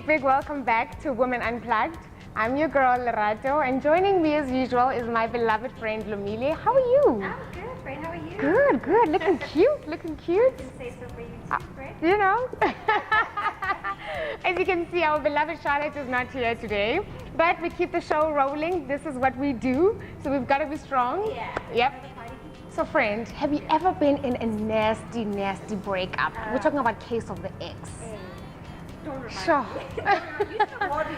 big welcome back to Women Unplugged. I'm your girl, Lerato, and joining me as usual is my beloved friend, Lomile. How are you? I'm good, friend. How are you? Good, good. Looking cute, looking cute. I can say so for you too, friend. You know? As you can see, our beloved Charlotte is not here today, but we keep the show rolling. This is what we do, so we've got to be strong. Yeah. Yep. So friend, have you ever been in a nasty, nasty breakup? We're talking about case of the ex. Don't remind Sure. me. You still warned me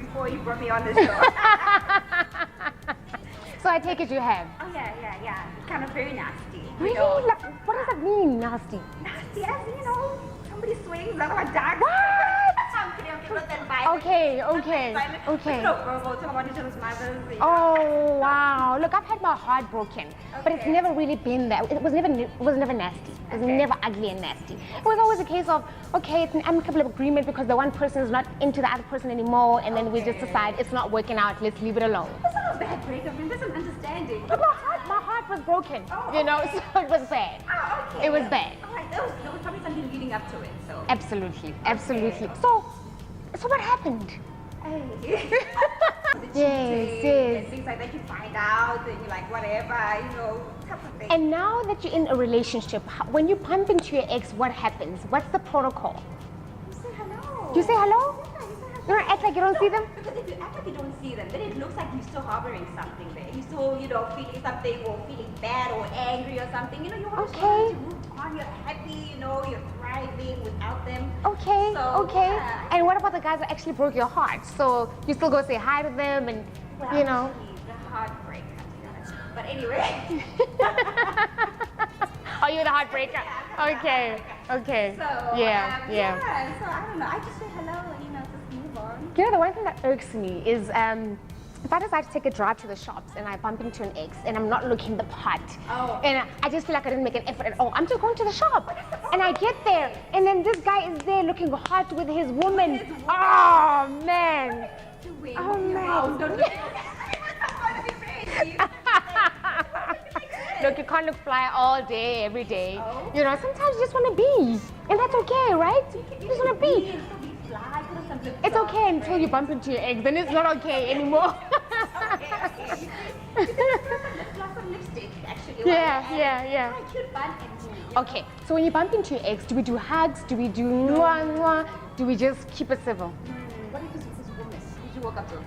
before you brought me on this show. So I take it you have. Oh yeah. Kind of very nasty. Really? Like, what does that mean, nasty? Nasty as, somebody swings, the other one dies. What? I'm kidding, not that violent. Okay. We'll talk about each other's mothers. Oh wow! Look, I've had my heart broken, but it's Okay. never really been that. It was never nasty. It was Okay. never ugly and nasty. It was always a case of okay, it's an amicable agreement because the one person is not into the other person anymore, and then we just Okay. decide it's not working out. Let's leave it alone. That's not a bad breakup, man. That's an understanding. But my heart was broken. Oh, So it was bad. Oh, okay. It was bad. All right, there was probably something leading up to it, so. Absolutely. Okay. So what happened? Hey. The Yes, cheating yes. and things like that, you find out and you're like, whatever, type of thing. And now that you're in a relationship, when you bump into your ex, what happens? What's the protocol? You say hello. You say hello? Yeah, you say hello. You don't act like you don't see them? Because if you act like you don't see them, then it looks like you're still harboring something there. You're still, feeling something or feeling bad or angry or something. You're always Okay. going to move on. You're happy, you're thriving without them. Okay. Yeah. And what about the guys that actually broke your heart? So you still go say hi to them and, Well, actually, the heartbreak comes together. But anyway. Oh, you're the heartbreaker? Okay. So, Yeah. So I don't know. I just say hello and, just move on. You know, the one thing that irks me is if I decide to take a drive to the shops and I bump into an ex and I'm not looking the part, Oh. and I just feel like I didn't make an effort at all. I'm just going to the shop, and I get there, and then this guy is there looking hot with his woman. Oh man! Wait, Oh, man. Don't look at me. Look, you can't look fly all day, every day. Oh. Sometimes you just want to be, and that's okay, right? You just want to be. It's okay until you bump into your ex, then it's not okay anymore. Okay. Some lipstick, actually. Yeah. Quite cute bun and me. Okay, so when you bump into your ex, do we do hugs? Do we do mwah? Do we just keep it civil? What if this was a woman? Would you walk up to her?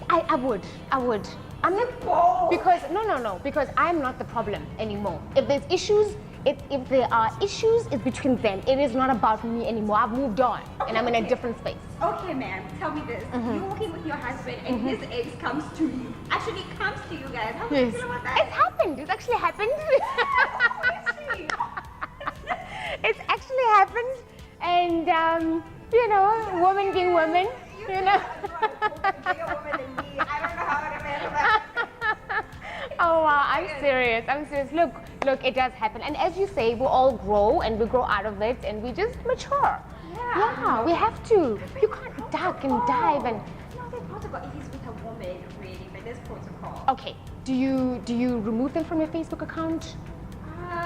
I would. I'm not, because no, because I'm not the problem anymore. If there's issues, if there are issues, it's between them. It is not about me anymore. I've moved on, and I'm in a different space. Okay, ma'am. Tell me this. You're walking with your husband, and his ex comes to you. Actually, comes to you guys. How do you feel about that? It's happened. It's actually happened. It's actually happened, and women being women, You're a bigger woman than me. I don't know how to manage that. Oh wow, I'm serious. Look, it does happen. And as you say, we all grow and we grow out of it and we just mature. Yeah, we have to. You can't duck and dive and... No, there's protocol. If he's with a woman, really, but there's protocol. Okay, do you remove them from your Facebook account?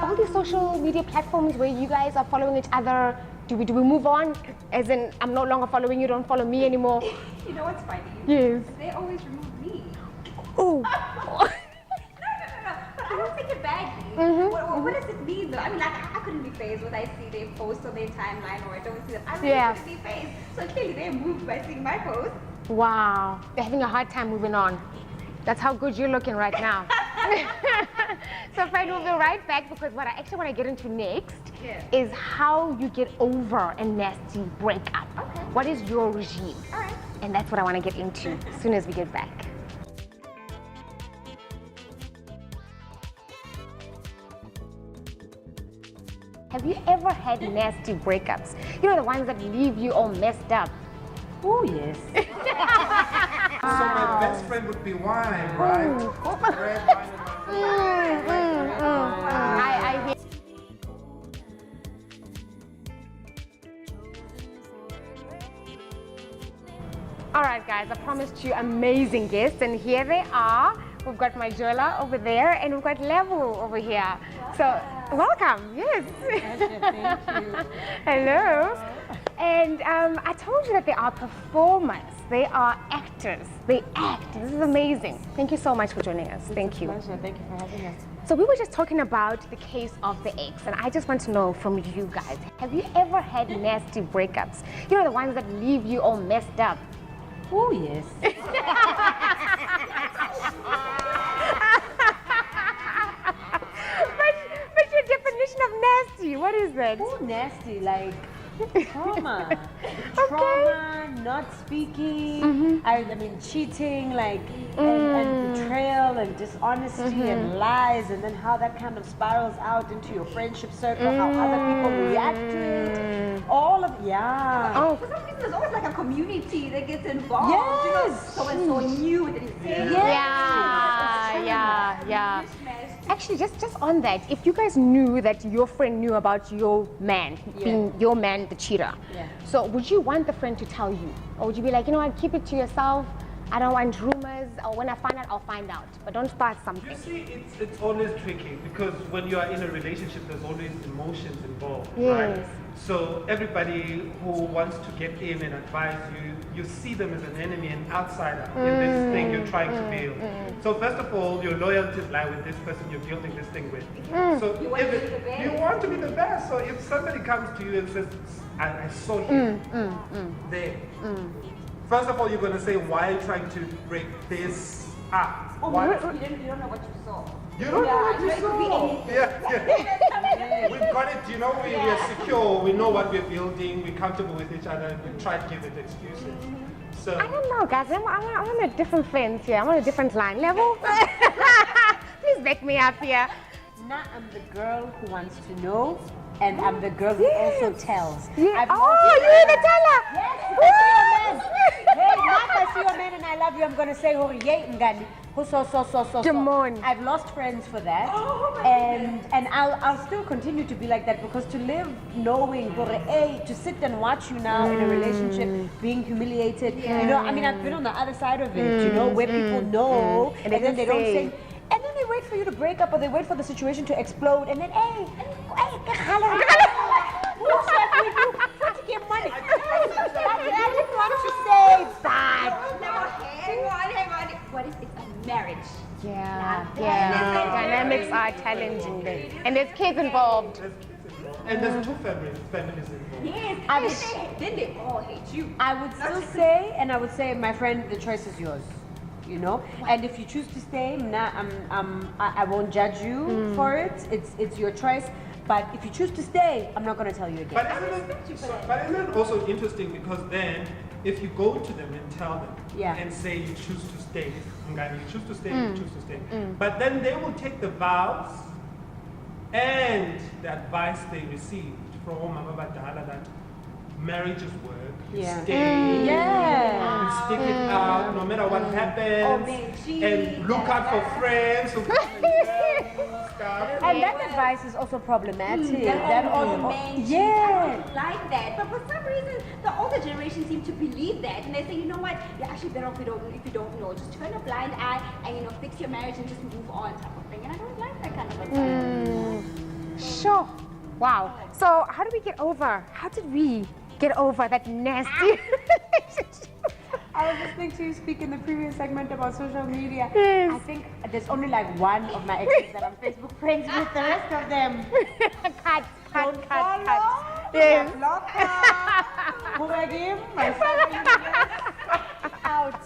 All these social media platforms where you guys are following each other, do we move on? As in, I'm no longer following you, don't follow me anymore. You know what's funny? Yes. They always remove me. Oh. No. But I don't take it badly. What does it mean though? I mean, I couldn't be phased when I see they post on their timeline or I don't see them. I really couldn't be phased. So clearly they're moved by seeing my post. Wow, they're having a hard time moving on. That's how good you're looking right now. So friend, we'll be right back because what I actually want to get into next is how you get over a nasty breakup. Okay. What is your regime? All right. And that's what I want to get into as soon as we get back. Have you ever had nasty breakups? The ones that leave you all messed up. Oh, yes. So my best friend would be wine, right? Red wine. I hear. All right, guys, I promised you amazing guests, and here they are. we've got Majola over there, and we've got Lebo over here. So, welcome. Yes. Thank you. Hello. And I told you that they are performers. They are actors. They act. This is amazing. Thank you so much for joining us. Thank you. Pleasure. Thank you for having us. So we were just talking about the case of the ex, and I just want to know from you guys, have you ever had nasty breakups? You know, the ones that leave you all messed up. Oh, yes. But your definition of nasty, what is that? Oh, nasty. Like trauma. Trauma, not speaking, I mean, cheating, like, and betrayal and dishonesty and lies, and then how that kind of spirals out into your friendship circle, how other people react to it. All of, yeah. Oh, For some reason, there's always like a community that gets involved. You know, Yes. so and so knew that it's yeah. Actually, just on that, if you guys knew that your friend knew about your man, being your man, the cheater, so would you want the friend to tell you? Or would you be like, you know what, keep it to yourself, I don't want rumors, or when I find out, I'll find out, but don't start something. You see, it's always tricky because when you are in a relationship, there's always emotions involved, Yes. right? So everybody who wants to get in and advise you, you see them as an enemy, an outsider in this thing you're trying to build. So first of all, your loyalties lie with this person you're building this thing with. So You want if to be the best. you want to be the best, so if somebody comes to you and says, I saw him there. First of all, you're going to say, why are you trying to break this up? Why? You don't know what you saw. You don't know what you it could be saw. anything. Yeah. We've got it, you know, we are secure, we know what we're building, we're comfortable with each other, and we try to give it excuses. So, I don't know, guys, I'm on a different fence here, I'm on a different line. Level? Please back me up here. Now I'm the girl who wants to know, and I'm the girl who also tells. Yeah. I've Oh, lost- you're the teller! Yes, if I see a man. Hey, now if I see a man and I love you, I'm gonna say, "Hori, yay, ngani." So. Jamon. I've lost friends for that, Oh, my and I'll still continue to be like that because to live knowing, Hori, hey, to sit and watch you now in a relationship being humiliated, you know, I mean, I've been on the other side of it, you know, where people know And and they then they just don't say- say. And then they wait for you to break up or they wait for the situation to explode and then, hey, who said we do? What to get money? I didn't want to say that. Now, hang on. What if it's a marriage? Yeah, Now, yeah. that is Dynamics are challenging there. And there's kids involved. there's kids involved. And there's two families involved. Yes, then they all hate you. I would still say, and I would say, my friend, the choice is yours. You know, and if you choose to stay, I won't judge you for it. It's your choice. But if you choose to stay, I'm not going to tell you again. But isn't it also interesting because then if you go to them and tell them and say you choose to stay, you choose to stay, you choose to stay, but then they will take the vows and the advice they received from Mama Badala that marriage is work, you stay, you stick it out no matter what happens, and look out for friends who come and tell you stuff. And that advice is also problematic. That all the men yeah. like that, but for some reason the older generation seem to believe that, and they say, you know what, you're actually better off if you don't know. Just turn a blind eye and fix your marriage and just move on, type of thing. And I don't like that kind of advice. Sure. Wow. So how do we get over? How did we get over that nasty relationship? I was listening to you speak in the previous segment about social media. Yes. I think there's only like one of my exes that I'm Facebook friends with. The rest of them. cut. Follow. Yes. Who I give myself out.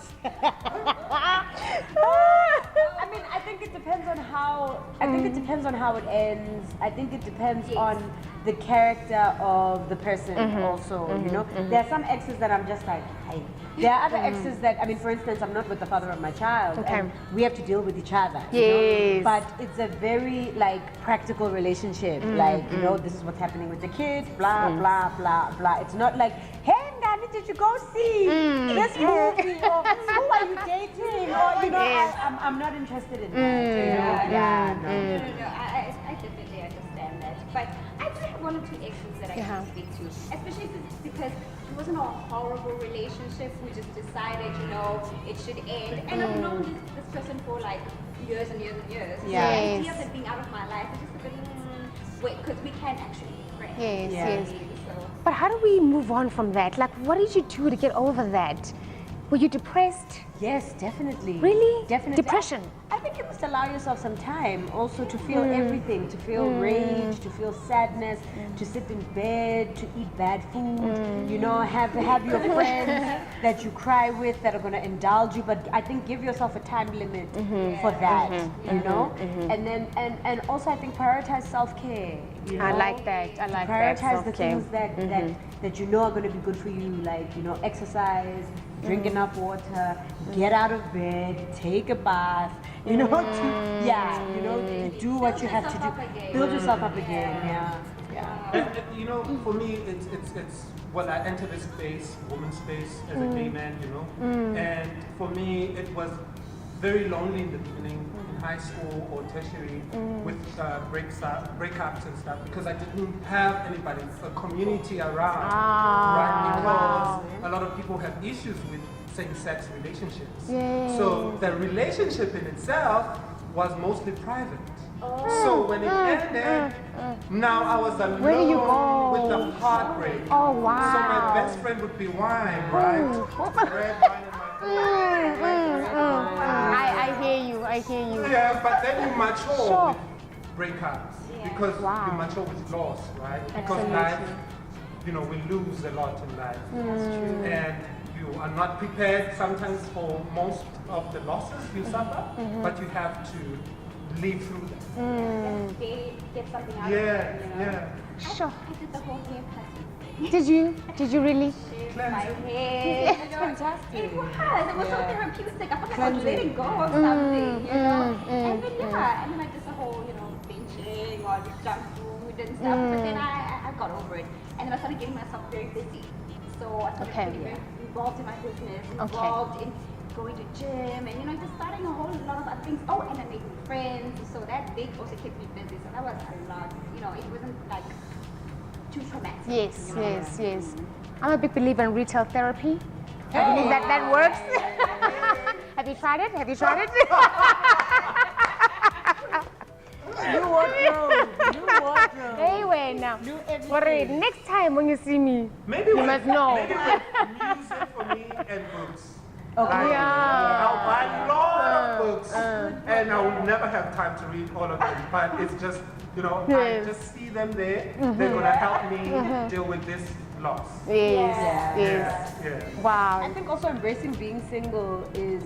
I mean, I think it depends on how. I think it depends on how it ends. I think it depends on the character of the person also. You know, there are some exes that I'm just like, hey. There are other exes that, I mean, for instance, I'm not with the father of my child, and we have to deal with each other. You know? Yes. But it's a very practical relationship. Like, this is what's happening with the kids. Blah blah blah blah. It's not like, hey, ngani did you go see this movie? Or who are you dating? Or, you know, I'm not interested in that. No, I definitely understand that. But I do have one or two exes that I can speak to, especially if it's because it wasn't a horrible relationship. We just decided, you know, it should end. And I've known this person for like years and years and years. Yes. So the idea of them being out of my life is just a bit, wait, because we can actually be friends. Yes. So. But how do we move on from that? Like, what did you do to get over that? Were you depressed? Yes, definitely. Really? Definitely. Depression? I think you must allow yourself some time also to feel everything, to feel rage, to feel sadness, to sit in bed, to eat bad food, you know, have your friends that you cry with that are going to indulge you, but I think give yourself a time limit for that, you know, and then, and also I think prioritize self-care. You know? I like that. I like that. Prioritize the Self-care. things that you know are going to be good for you, like, you know, exercise, drink enough water, get out of bed, take a bath, you know, do what you have to do. Build yourself up again, And, you know, for me, it's well, I entered this space, woman's space, as a gay man, you know, and for me, it was very lonely in the beginning, in high school or tertiary, with breakups and stuff, because I didn't have anybody, a community around, right? Because a lot of people have issues with same-sex relationships. So the relationship in itself was mostly private. So when it ended, now I was alone Where do you go? with the heartbreak. Oh, wow. So my best friend would be wine, right? Red wine in my I hear you. Yeah, but then you mature with breakups because Wow. you mature with loss, right? Because life, you know, we lose a lot in life. And you are not prepared sometimes for most of the losses you suffer, but you have to live through them. Get something out of Yeah, it, you know? yeah. Sure. I did the whole hair cutting. Did you? Did you really? My hair. That's fantastic. It was so therapeutic. I felt like I was letting go of something, you know? And then, and then I did the whole, you know, binging or junk food and stuff. But then I got over it. And then I started getting myself very busy. So I started getting very involved in my business, involved in going to gym, and, you know, just starting a whole lot of other things. Oh, and then making friends. So that did also keep me busy. So that was a lot. You know, it wasn't like too traumatic. Yes, yes. I'm a big believer in retail therapy. I believe that works. Have you tried it? New wardrobe. Anyway, now, next time when you see me, you must know. Maybe with music for me and books. Okay. I'll buy a lot of books, and I will never have time to read all of them. But it's just, you know, I just see them there. They're gonna help me deal with this loss. Yes. Wow. I think also embracing being single is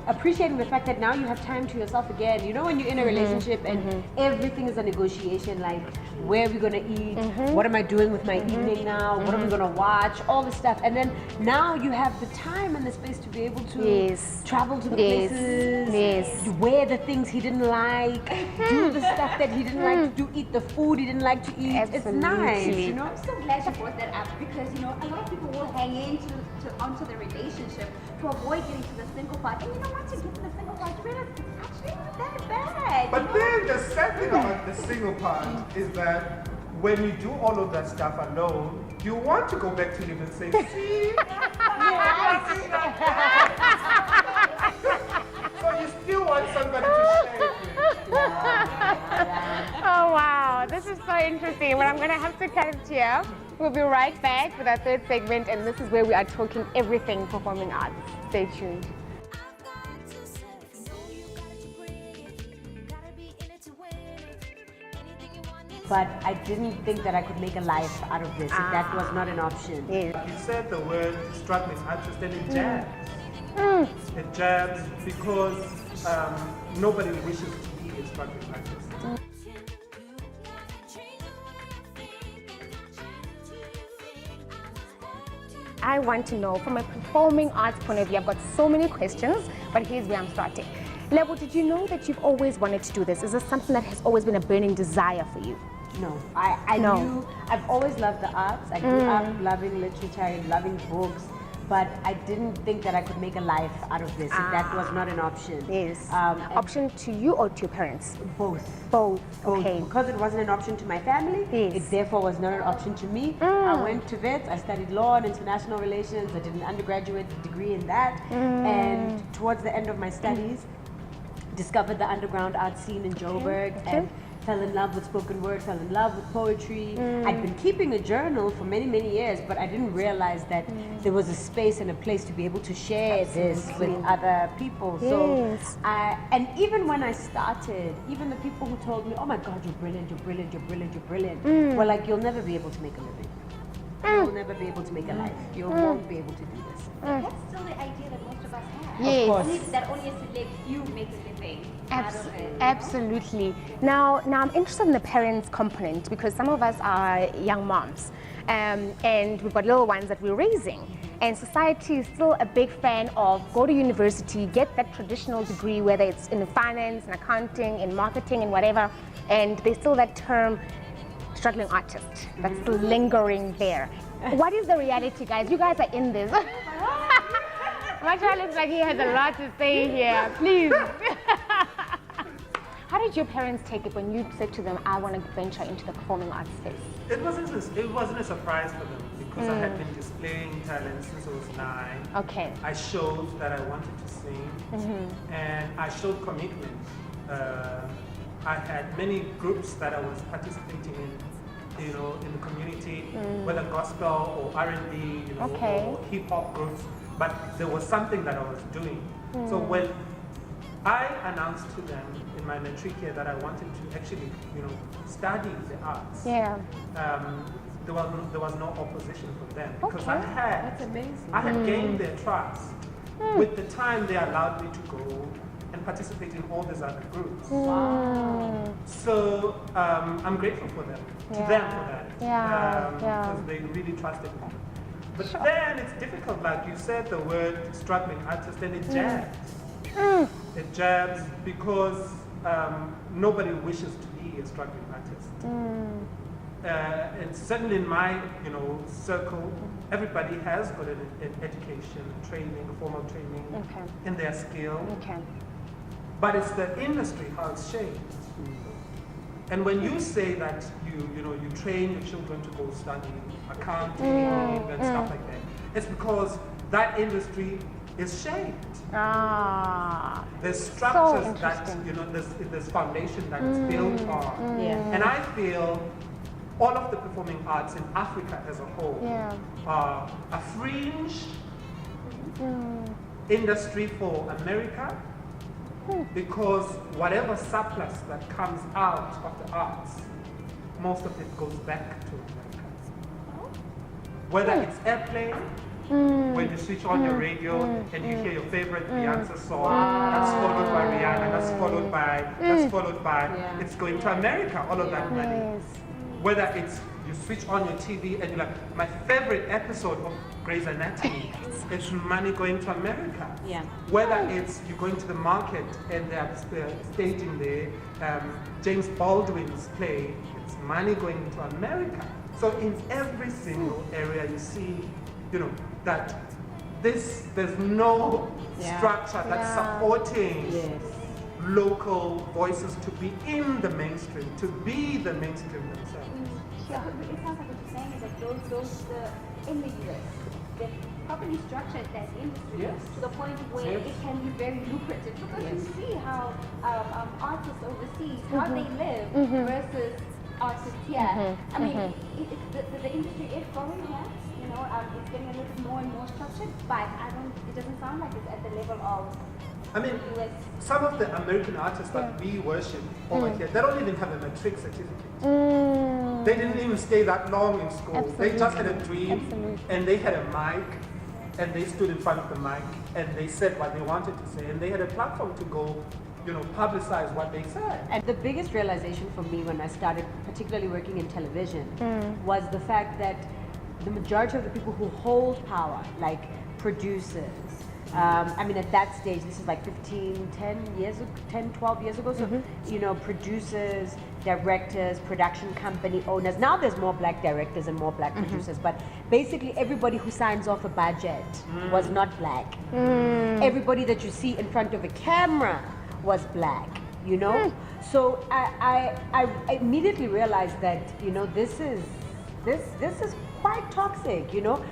appreciating the fact that now you have time to yourself again. You know, when you're in a relationship and everything is a negotiation, like where are we gonna eat, what am I doing with my evening now, what are we gonna watch, all this stuff. And then now you have the time and the space to be able to travel to the places, wear the things he didn't like, do the stuff that he didn't like to do, eat the food he didn't like to eat. It's nice, you know. I'm so glad you brought that up because, you know, a lot of people will hang onto the relationship to avoid getting to the single part. And you know, once you get to the single part, you realize it's actually not that bad. But then the sad thing about the single part is that when you do all of that stuff alone, you want to go back to him and say, see? So you still want somebody to share it with. Oh, wow. This is so interesting. But I'm going to have to cut it here. We'll be right back with our third segment, and this is where we are talking everything performing arts. Stay tuned. But I didn't think that I could make a life out of this. That was not an option. You said the word struggling artist, and it jabs. It jabs because nobody wishes to be a struggling artist. I want to know, from a performing arts point of view, I've got so many questions, but here's where I'm starting. Lebo, did you know that you've always wanted to do this? Is this something that has always been a burning desire for you? No, I No. knew, I've always loved the arts. I grew up loving literature, loving books, but I didn't think that I could make a life out of this. That was not an option. Yes. And Option to you or to your parents? both. Both. Both. Okay. Because it wasn't an option to my family, Yes. it therefore was not an option to me. I went to vets, I studied law and international relations, I did an undergraduate degree in that, and towards the end of my studies, discovered the underground art scene in Joburg and fell in love with spoken word, fell in love with poetry. I'd been keeping a journal for many, many years, but I didn't realize that there was a space and a place to be able to share this with other people. So and even when I started, even the people who told me, oh my God, you're brilliant, you're brilliant, you're brilliant, you're brilliant, were like, you'll never be able to make a living. You'll never be able to make a life. You won't be able to do this. That's still the idea that most of us have. Yes. Of course. Only that only a select few make a living out of it. You know? Absolutely. Now I'm interested in the parents component because some of us are young moms, and we've got little ones that we're raising. And society is still a big fan of go to university, get that traditional degree, whether it's in finance, in accounting, in marketing, and whatever. And there's still that term, struggling artist, that's still lingering there. What is the reality, guys? You guys are in this. Majola looks like he has a lot to say here. Please. How did your parents take it when you said to them, I want to venture into the performing arts space? It wasn't a surprise for them because I had been displaying talent since I was 9. Okay. I showed that I wanted to sing, and I showed commitment. I had many groups that I was participating in, you know, in the community, whether gospel or R&B, you know, or hip hop groups. But there was something that I was doing. So when I announced to them in my matric year that I wanted to actually, you know, study the arts, there was no opposition from them because That's amazing. I had gained their trust. With the time, they allowed me to go and participate in all these other groups. Wow. So I'm grateful for them, to them for that, because they really trusted me. But then it's difficult, like you said, the word struggling artist, and it jabs. It jabs because nobody wishes to be a struggling artist. And certainly in my, you know, circle, everybody has got an education, training, a formal training in their skill. But it's the industry how it's shaped. And when you say that you train your children to go study accounting and stuff like that, it's because that industry is shaped. There's structures that, you know, there's foundation that is built on. And I feel all of the performing arts in Africa as a whole are a fringe industry for America, because whatever surplus that comes out of the arts, most of it goes back to America. Whether it's airplay, when you switch on your radio and you hear your favorite Beyonce song, that's followed by Rihanna, that's followed by, it's going to America, all of that money. Whether it's you switch on your TV and you're like, my favorite episode of Grey's Anatomy, it's money going to America. Whether it's you're going to the market and they're staging the James Baldwin's play, it's money going into America. So in every single area you see, you know, that there's no structure that's supporting local voices to be in the mainstream, to be the mainstream themselves. It sounds like what you're saying is that those in the US, they've properly structured that industry to the point where it can be very lucrative. Because you see how artists overseas, how they live versus artists here. I mean, the industry is growing here. You know, it's getting a little bit more and more structured, but it doesn't sound like it's at the level of. I mean, some of the American artists that we worship over here, they don't even have a matric certificate. They didn't even stay that long in school. They just had a dream, and they had a mic, and they stood in front of the mic, and they said what they wanted to say, and they had a platform to go, you know, publicize what they said. And the biggest realization for me when I started particularly working in television was the fact that the majority of the people who hold power, like producers, I mean, at that stage, this is like 10, 12 years ago. So, you know, producers, directors, production company owners. Now there's more black directors and more black producers, but basically everybody who signs off a budget was not black. Everybody that you see in front of a camera was black, you know? So I immediately realized that, you know, this is quite toxic, you know?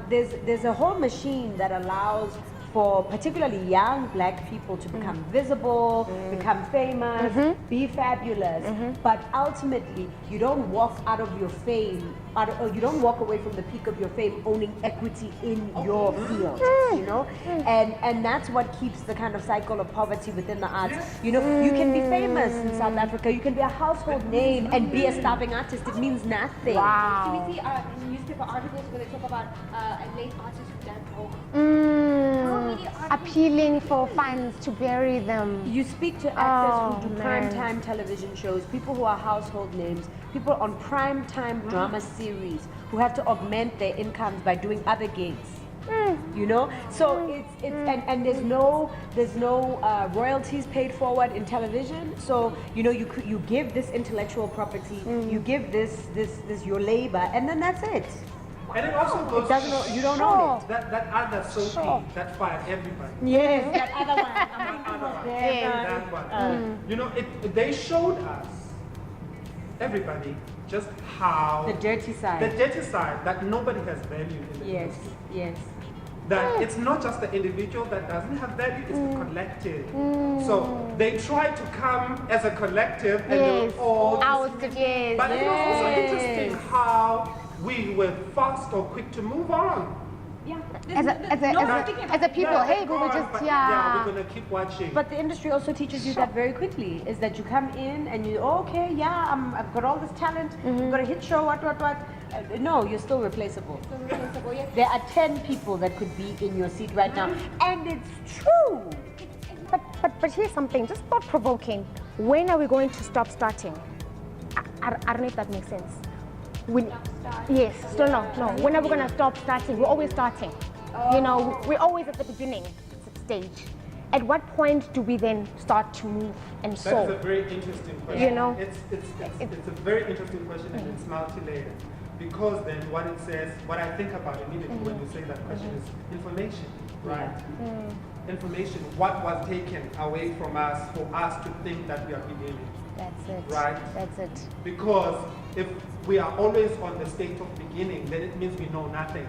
There's a whole machine that allows for particularly young black people to become visible, become famous, be fabulous. But ultimately, you don't walk out of your fame, or you don't walk away from the peak of your fame owning equity in your field, you know? And that's what keeps the kind of cycle of poverty within the arts. You know, you can be famous in South Africa, you can be a household name and be a starving artist. It means nothing. Wow. So we see in newspaper articles where they talk about a late artist who died broke. Appealing for fans to bury them. You speak to actors who do primetime television shows, people who are household names, people on primetime drama series who have to augment their incomes by doing other gigs. You know, so and there's no royalties paid forward in television. So you know, you give this intellectual property, you give this your labor, and then that's it. And it also goes. You don't own it. That other Sophie that fired everybody. Yes, that other one. That one. You know, they showed us, everybody, just how the dirty side. The dirty side that nobody has value in the industry. Yes. That it's not just the individual that doesn't have value, it's the collective. So they tried to come as a collective and they were all ousted, yes. But it was also interesting how we were fast or quick to move on. Yeah. As a people, hey, we were just, we're going to keep watching. But the industry also teaches you that very quickly, is that you come in and you, I've got all this talent, I've got a hit show, what. No, you're still replaceable. There are 10 people that could be in your seat right now, and it's true. But here's something, just thought provoking. When are we going to stop starting? I don't know if that makes sense. Yes, still no. When are we going to stop starting? We're always starting. You know, we're always at the beginning stage. At what point do we then start to move and soar? That's a very interesting question. You know, it's a very interesting question, and it's multi-layered. Because then what it says, what I think about immediately when you say that question is information, right? Information, what was taken away from us for us to think that we are beginning. That's it. Right? That's it. Because if we are always on the state of beginning, then it means we know nothing.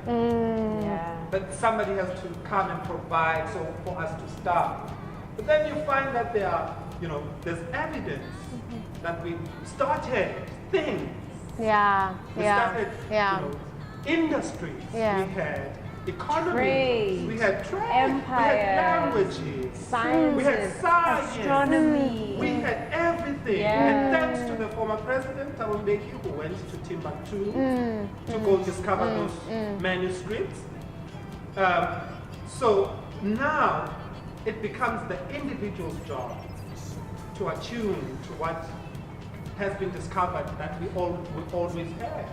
But somebody has to come and provide so for us to start. But then you find that there's evidence that we started things. We started, industries. We had economies. We had trade. Empires. We had languages. Science. We had science. Astronomy. We had everything. And thanks to the former president, Thabo Mbeki, who went to Timbuktu to go discover those manuscripts. So now it becomes the individual's job to attune to what has been discovered that we always had.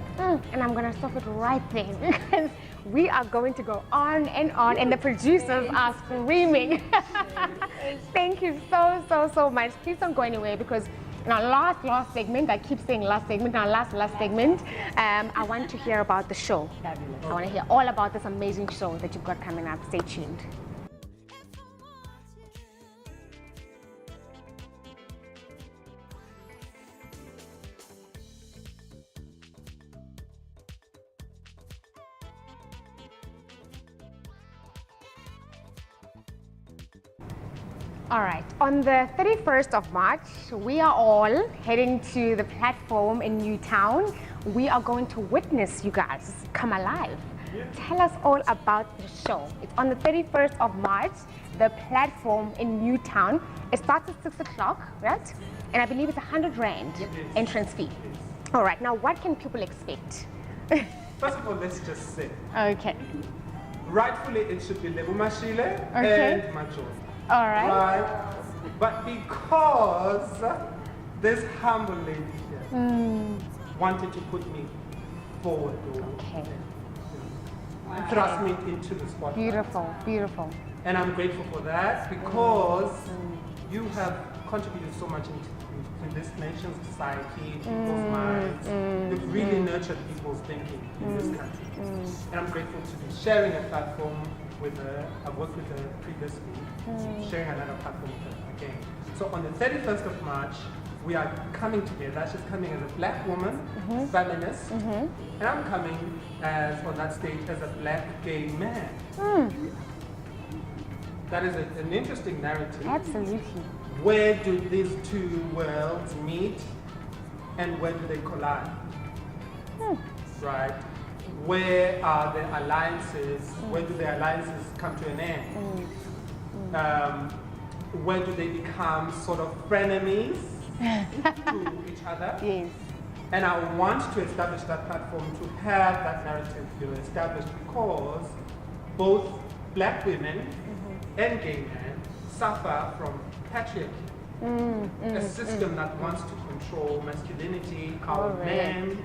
And I'm going to stop it right there because we are going to go on, and the producers are screaming. Thank you so much. Please don't go anywhere because in our last segment, I keep saying last segment, our last segment, I want to hear about the show. Fabulous. I want to hear all about this amazing show that you've got coming up. Stay tuned. All right, on the 31st of March, we are all heading to the platform in Newtown. We are going to witness you guys come alive. Tell us all about the show. It's on the 31st of March, the platform in Newtown. It starts at 6 o'clock, right? And I believe it's 100 Rand entrance fee. All right, now what can people expect? First of all, let's just say. Okay. Rightfully, it should be Lebo, Mashile Okay. and Majola. All right. Right? But because this humble lady here wanted to put me forward, though, Okay. thrust me into the spotlight. Beautiful, beautiful. And I'm grateful for that because you have contributed so much in this nation's society, people's minds. You've really nurtured people's thinking in this country. And I'm grateful to be sharing a platform with her. I've worked with her previously, sharing another platform with her again. So on the 31st of March, we are coming together. She's coming as a black woman, feminist, and I'm coming as on that stage as a black gay man. That is an interesting narrative. Absolutely. Where do these two worlds meet and where do they collide? Right? Where are the alliances? Where do the alliances come to an end? Where do they become sort of frenemies to each other? Yes. And I want to establish that platform to have that narrative established because both black women and gay men suffer from patriarchy, a system that wants to control masculinity, how a man,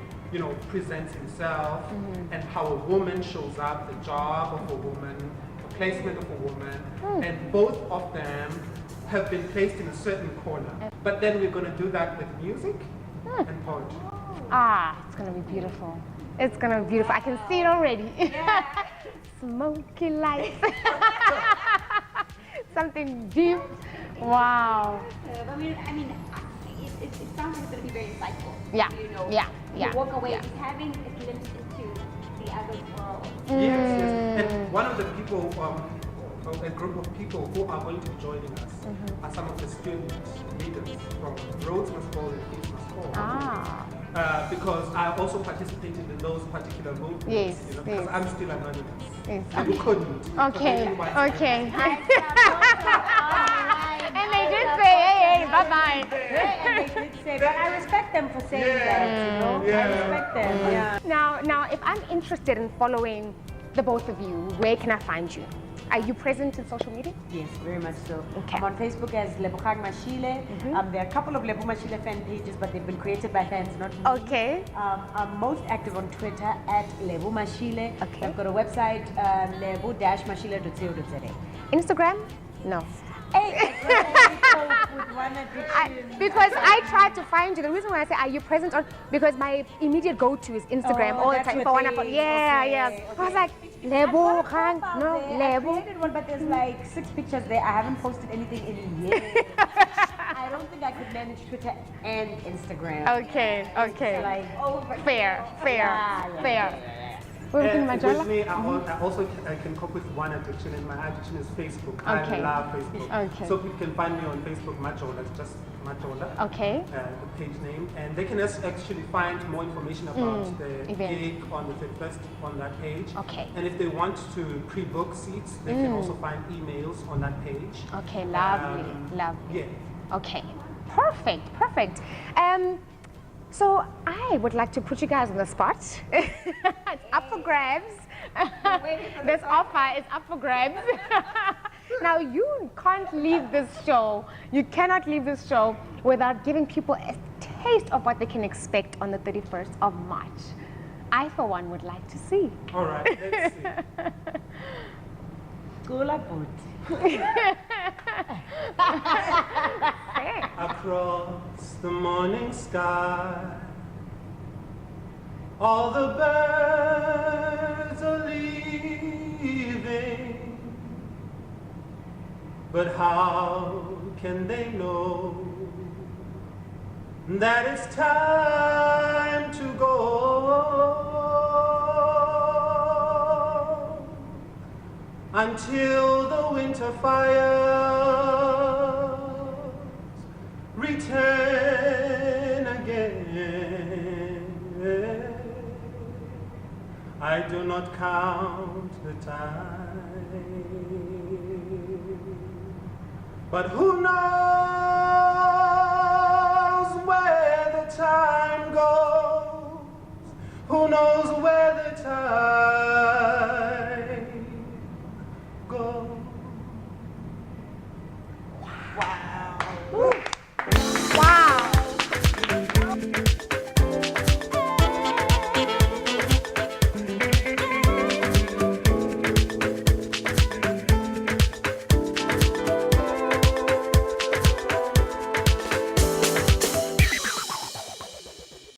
presents himself, and how a woman shows up, the job of a woman, the placement of a woman, and both of them have been placed in a certain corner. But then we're going to do that with music and poetry. It's going to be beautiful. It's going to be beautiful. I can see it already. Smoky lights. Something deep. Wow. I mean, it sounds like it's going to be very insightful. Yeah. You walk away just having a glimpse into the other world. Yes. And one of the people, a group of people who are going to be joining us are some of the student leaders from Roads Must Fall and Peace Must Fall. Because I also participated in those particular movements. Yes, because I'm still anonymous. Yes. And we couldn't. Okay. And they did Hey, say, hey, bye-bye. and they did say, but I respect them for saying that, I respect them, Now, if I'm interested in following the both of you, where can I find you? Are you present in social media? Yes, very much so. Okay. I'm on Facebook as Lebo Mashile. There are a couple of Lebo Mashile fan pages, but they've been created by fans, not me. Okay. I'm most active on Twitter at Lebo Mashile. Okay. I've got a website, lebo-mashile.co.za. Instagram? No. Hey, I cope with one addiction. Because I tried to find you. The reason why I say, are you present on? Because my immediate go-to is Instagram all the that's time. your If I want to, thing. yeah. Okay. I was like, Lebo, I Lebo. created one, but there's like 6 pictures there. I haven't posted anything in years. I don't think I could manage Twitter and Instagram. Okay. Like, Fair. We're looking at With Majola. me, I can cope with one addiction, and my addiction is Facebook. Okay. I love Facebook. Okay. So people can find me on Facebook, Majola. It's just Majola. Okay. The page name, and they can actually find more information about the event. gig on the 31st on that page. Okay. And if they want to pre-book seats, they can also find emails on that page. Okay, lovely. Yeah. Okay, perfect. So I would like to put you guys on the spot. It's up for grabs. This offer is up for grabs. Now you can't leave this show. You cannot leave this show without giving people a taste of what they can expect on the 31st of March. I, for one, would like to see. All right, let's see. Gula boot. Across the morning sky, all the birds are leaving, but how can they know that it's time to go? Until the winter fires return again, I do not count the time, but who knows?